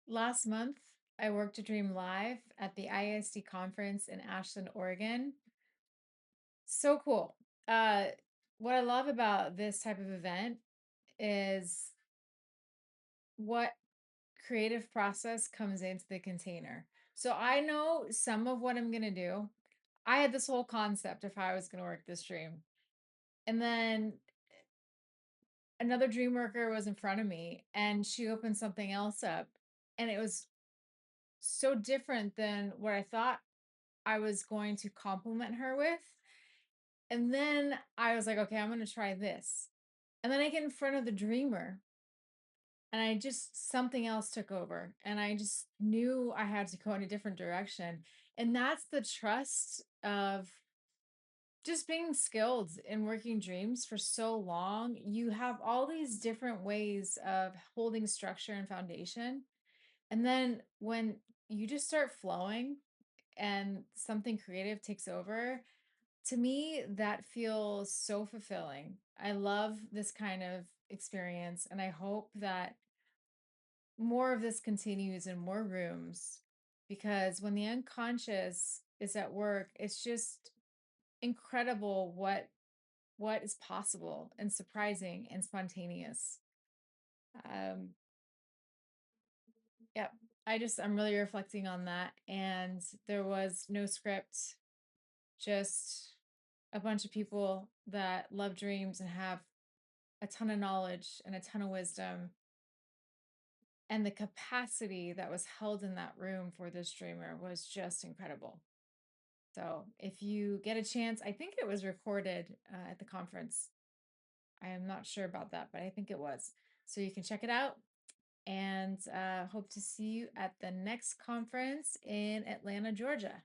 Last month, I worked a dream live at the IASD conference in Ashland, Oregon. So cool. Uh, what I love about this type of event is what creative process comes into the container. So I know some of what I'm going to do. I had this whole concept of how I was going to work this dream. And then another dream worker was in front of me and she opened something else up. And it was so different than what I thought I was going to compliment her with. And then I was like, okay, I'm going to try this. And then I get in front of the dreamer and I just, something else took over. And I just knew I had to go in a different direction. And that's the trust of just being skilled in working dreams for so long. You have all these different ways of holding structure and foundation. And then when you just start flowing and something creative takes over, to me, that feels so fulfilling. I love this kind of experience, and I hope that more of this continues in more rooms because when the unconscious is at work, it's just incredible what is possible and surprising and spontaneous. Um, yep. I'm really reflecting on that. And there was no script, just a bunch of people that love dreams and have a ton of knowledge and a ton of wisdom, and the capacity that was held in that room for this dreamer was just incredible. So if you get a chance, I think it was recorded at the conference. I am not sure about that, but I think it was. So you can check it out, and hope to see you at the next conference in Atlanta, Georgia.